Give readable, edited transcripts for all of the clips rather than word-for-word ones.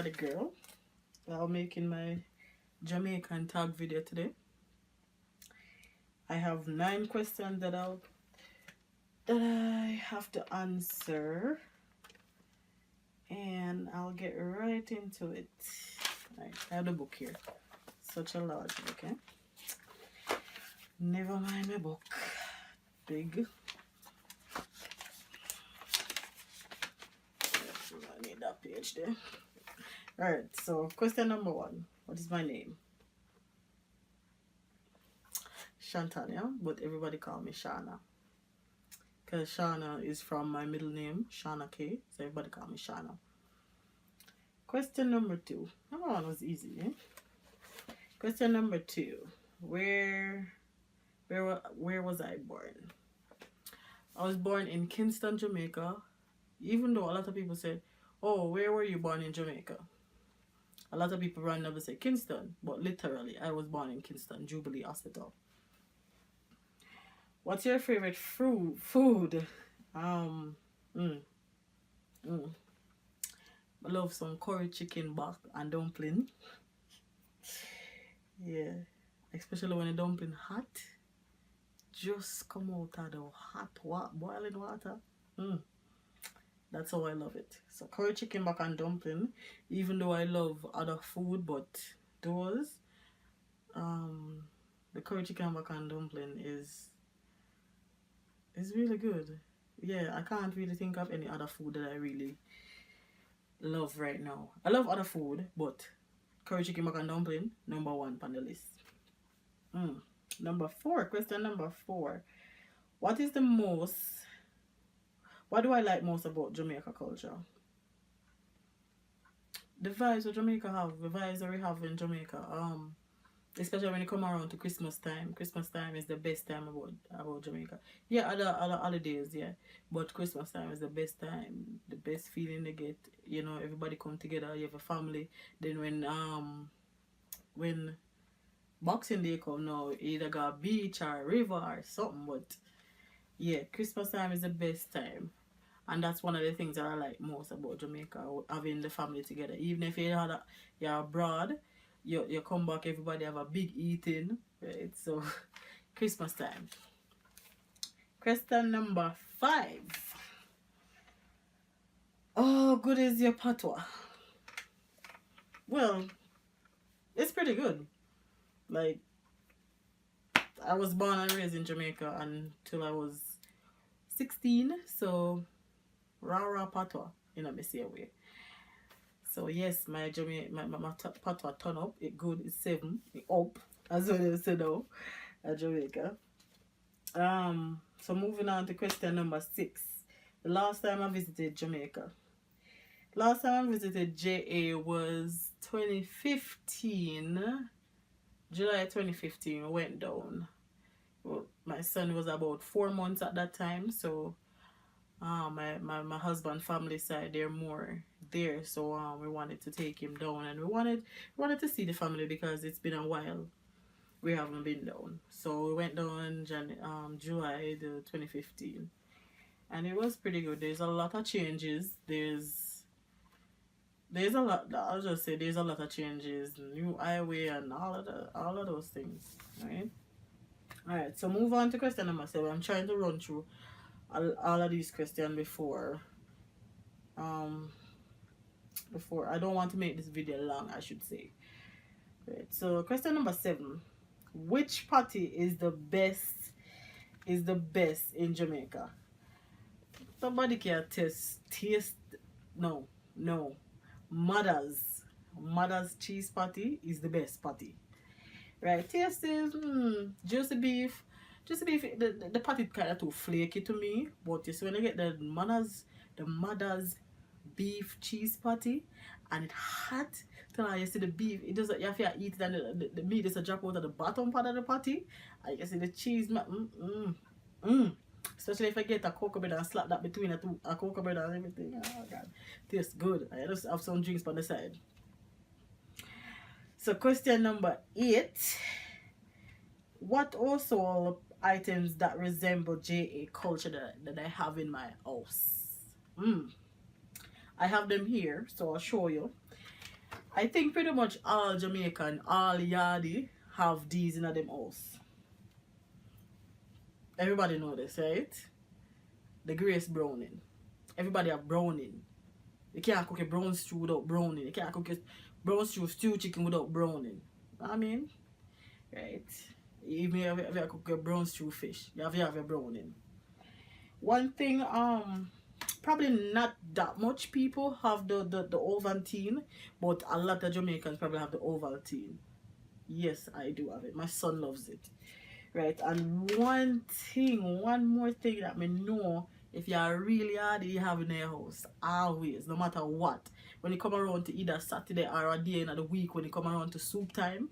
the girl. I'm making my Jamaican tag video today. I have 9 questions that I have to answer, and I'll get right into it. Right, I have the book here. Such a large book, eh? Never mind my book. Big. I need that page there. Alright, so question number 1. What is my name? Shantania, but everybody call me Shana. Because Shana is from my middle name, Shana.K, so everybody call me Shana. Question number 2. Number 1 was easy, eh? Question number 2. Where was I born? I was born in Kingston, Jamaica. Even though a lot of people said, oh, where were you born in Jamaica? A lot of people randomly say Kingston, but literally I was born in Kingston, Jubilee Hospital. What's your favorite food? I love some curry chicken back and dumpling. Yeah, especially when the dumpling hot. Just come out of the hot boiling water. That's how I love it. So curry chicken back and dumpling. Even though I love other food, but those, the curry chicken back and dumpling is really good. Yeah, I can't really think of any other food that I really love right now. I love other food, but curry chicken back and dumpling, number 1 on the list. Number 4, question number 4. What do I like most about Jamaica culture? The vibes that Jamaica have, the vibes that we have in Jamaica. Especially when you come around to Christmas time. Christmas time is the best time about Jamaica. Yeah, other holidays, yeah. But Christmas time is the best time. The best feeling they get. You know, everybody come together, you have a family. Then when Boxing Day come now, either got a beach or a river or something, but yeah, Christmas time is the best time. And that's one of the things that I like most about Jamaica, having the family together. Even if you're abroad, you come back, everybody have a big eating, right? So, Christmas time. Question number 5. Oh, good is your patois? Well, it's pretty good. Like, I was born and raised in Jamaica until I was 16, so rah patois in a messy way. So yes, my patois turn up. It good. It's 7. It up, as well as say now at Jamaica. So moving on to question number 6. The last time I visited Jamaica. Last time I visited JA was 2015. July 2015, we went down. Well, my son was about 4 months at that time, so my husband family side, they're more there, so we wanted to take him down, and we wanted to see the family because it's been a while we haven't been down. So we went down July 2015, and it was pretty good. There's a lot of changes. There's a lot. I'll just say there's a lot of changes, new highway and all of those things, right? All right. So move on to question number 7. I'm trying to run through all of these questions before I don't want to make this video long, I should say. Right. So question number 7. Which party is the best in Jamaica? Somebody can taste no. Mother's cheese patty is the best patty. Right, taste is juicy beef. The patty kind of too flaky to me, but you see when you get the mother's beef cheese patty and it hot, till you see the beef, it doesn't, you have to eat it and the meat just drop out of the bottom part of the patty, and you see the cheese. Especially if I get a cocoa bread and slap that between a cocoa bread and everything. Oh god, tastes good. I just have some drinks on the side. So question number 8. What also items that resemble JA culture that I have in my house? I have them here, so I'll show you. I think pretty much all Jamaican, all Yardie have these in a them house. Everybody know this, right? The Grace Browning. Everybody have browning. You can't cook a brown stew without browning. You can't cook a brown stew chicken without browning. I mean, right? Even if you cook a brown stew fish, you have a browning. One thing, probably not that much people have the Ovaltine, but a lot of Jamaicans probably have the Ovaltine. Yes, I do have it. My son loves it. Right, and one more thing that me know, if you are really hard, you have in your house always, no matter what. When you come around to either Saturday or a day in the week, when you come around to soup time,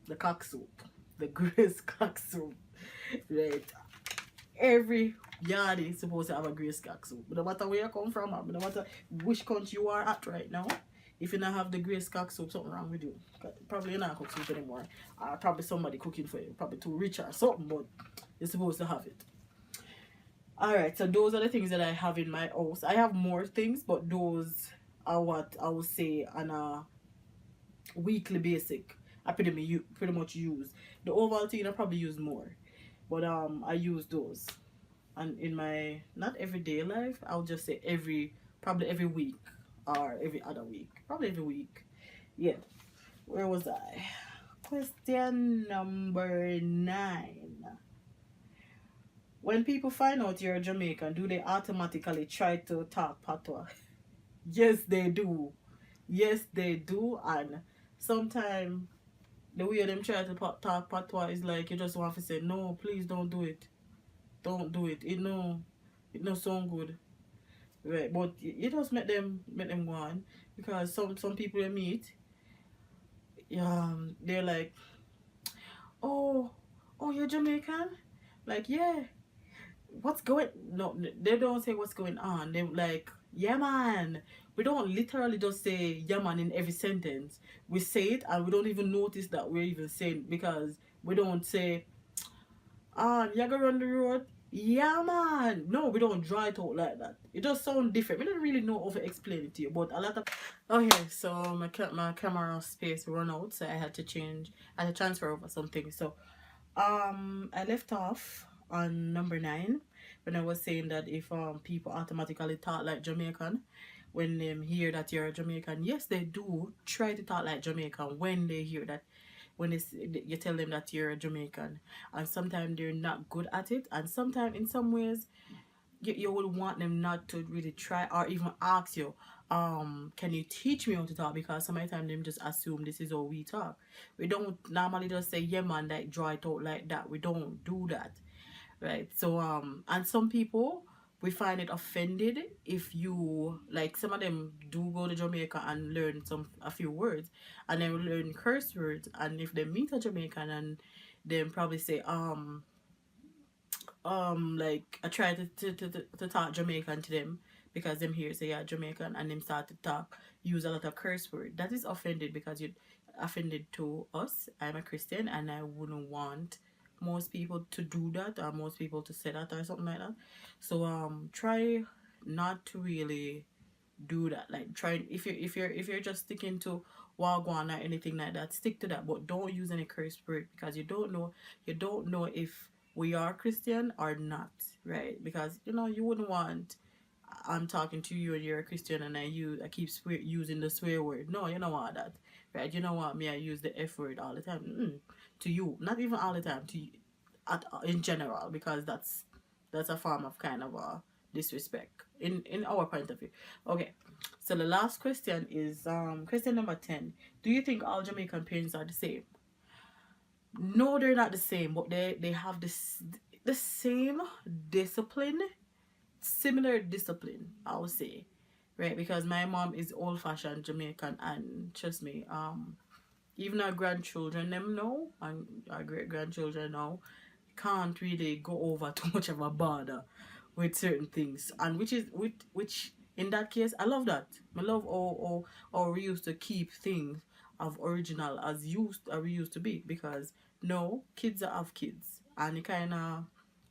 the cock soup, the Grace cock soup. Right, every yardie is supposed to have a Grace cock soup. But no matter where you come from, no matter which country you are at right now, if you don't have the Grace cock soup, something wrong with you. Probably you're not cook soup anymore. Or probably somebody cooking for you. Probably too rich or something, but you're supposed to have it. Alright, so those are the things that I have in my house. I have more things, but those are what I would say on a weekly basic. I pretty much use. The Ovaltine I probably use more. But I use those. And in my not everyday life, I'll just say probably every week or every other week. Probably every week. Yeah. Where was I? Question number 9. When people find out you're Jamaican, do they automatically try to talk patois? Yes, they do. Yes, they do. And sometimes the way them try to talk patois is like you just want to say, no, please don't do it. Don't do it. It no sound good. Right, but you just make them go on, because some people you meet, they're like, oh, you're Jamaican, like, yeah, what's going, no, they don't say what's going on. They're like, yeah man. We don't literally just say yeah man in every sentence. We say it and we don't even notice that we're even saying, because we don't say, you gonna run the road? Yeah man. No, we don't draw it out like that. It just sounds different. We don't really know how to explain it to you, but a lot of... Okay, so my camera space run out, so I had to transfer over something. So I left off on number 9 when I was saying that if people automatically talk like Jamaican when they hear that you're a Jamaican. Yes, they do try to talk like Jamaican when they hear that, when you tell them that you're a Jamaican. And sometimes they're not good at it, and sometimes in some ways you would want them not to really try or even ask you, can you teach me how to talk? Because sometimes them just assume this is how we talk. We don't normally just say yeah man, like draw it out like that. We don't do that, right? So and some people, we find it offended if you, like, some of them do go to Jamaica and learn a few words, and then learn curse words, and if they meet a Jamaican and then probably say like I try to talk Jamaican to them, because them here say yeah Jamaican, and them start to use a lot of curse word. That is offended, because you offended to us. I'm a Christian and I wouldn't want most people to do that, or most people to say that or something like that. So try not to really do that. Like, try, if you're just sticking to wagwan or anything like that, stick to that, but don't use any curse word, because you don't know if we are Christian or not, right? Because you wouldn't want, I'm talking to you and you're a Christian and I keep using the swear word. No, you don't want that, right? You don't want me, I use the F word all the time. To you, not even all the time, to you, in general, because that's a form of kind of disrespect in our point of view. Okay, so the last question is question number 10. Do you think all Jamaican parents are the same? No, they're not the same, but they have the same discipline, similar discipline, I would say, right? Because my mom is old-fashioned Jamaican, and trust me, even our grandchildren them know, and our great-grandchildren now can't really go over too much of a border with certain things, and which in that case I love that. I love how we used to keep things of original as we used to be, because no, kids have kids, and it kind of,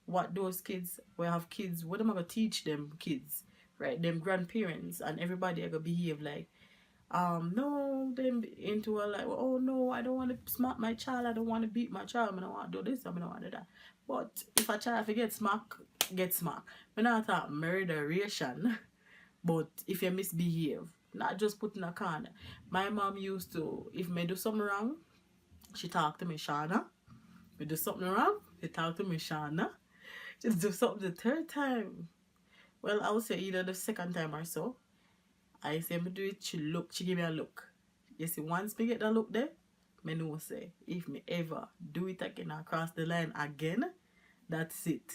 what those kids, we have kids, what am I gonna teach them kids, right? Them grandparents and everybody are gonna behave like, no, them into a like, oh no, I don't want to smack my child, I don't want to beat my child, I don't want to do this, I don't want to do that. But if a child if you get smacked, get smacked. We're not talking murderation, but if you misbehave, not just put in a corner. My mom used to, if me do something wrong, she talk to me, Shana. We do something wrong, she talk to me, Shana. Just do something the third time. Well, I would say either the second time or so. I say me do it, she give me a look. You see, once me get that look there, me know say, if me ever do it again or cross the line again, that's it.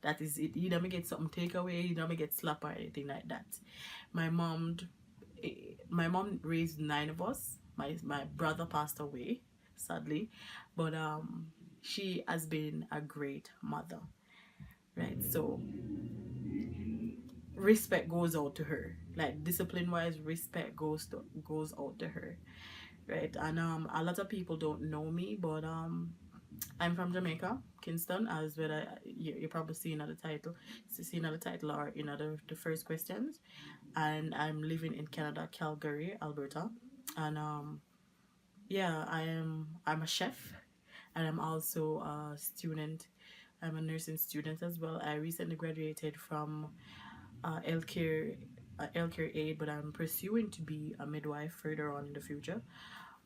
That is it. Either me get something take away, either me get slap or anything like that. My mom raised 9 of us. My brother passed away, sadly. But she has been a great mother. Right? So respect goes out to her. Like discipline wise, respect goes out to her. Right? And a lot of people don't know me, but I'm from Jamaica, Kingston, as well. You're probably seeing at the title, or in the first questions, and I'm living in Canada, Calgary, Alberta, and yeah, I'm a chef, and I'm also a student. I'm a nursing student as well. I recently graduated from healthcare aid, but I'm pursuing to be a midwife further on in the future.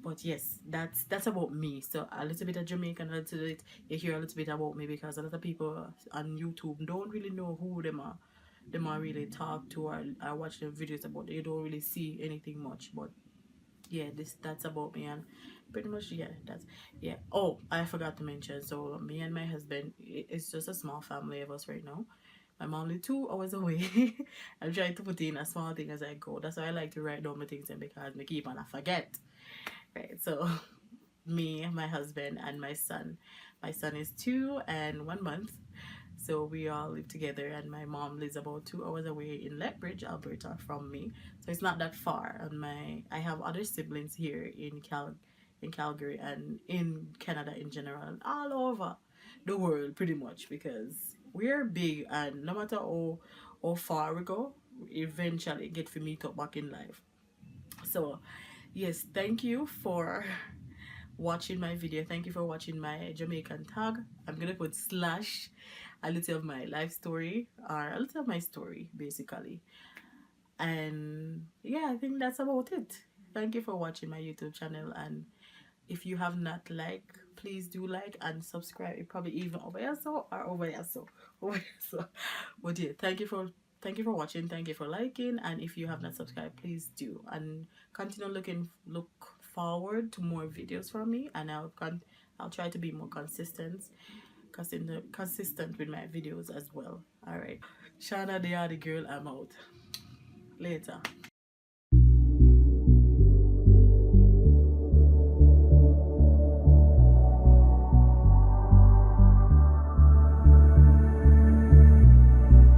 But yes, that's about me. So a little bit of Jamaican, a little bit, you hear a little bit about me because a lot of people on YouTube don't really know who them are really talk to or watch their videos about. They don't really see anything much. But yeah, that's about me, and pretty much yeah. Oh, I forgot to mention. So me and my husband, it's just a small family of us right now. I'm only 2 hours away. I'm trying to put in as small thing as I go. That's why I like to write down my things, and because I keep on I forget. Right, so me, my husband, and my son. My son is 2 and 1 month, so we all live together. And my mom lives about 2 hours away in Lethbridge, Alberta, from me, so it's not that far. And I have other siblings here in Calgary and in Canada in general, and all over the world, pretty much, because we're big, and no matter how far we go, we eventually get to meet up back in life. So yes, thank you for watching my video. Thank you for watching my Jamaican tag. I'm gonna put slash a little of my life story, or a little of my story basically. And yeah, I think that's about it. Thank you for watching my YouTube channel, and if you have not liked, please do like and subscribe. It probably even over here so or over here so over here so. But yeah, thank you for watching, thank you for liking, and if you have not subscribed, please do, and continue look forward to more videos from me, and I'll try to be more consistent with my videos as well. All right, Shana, the girl, I'm out. Later.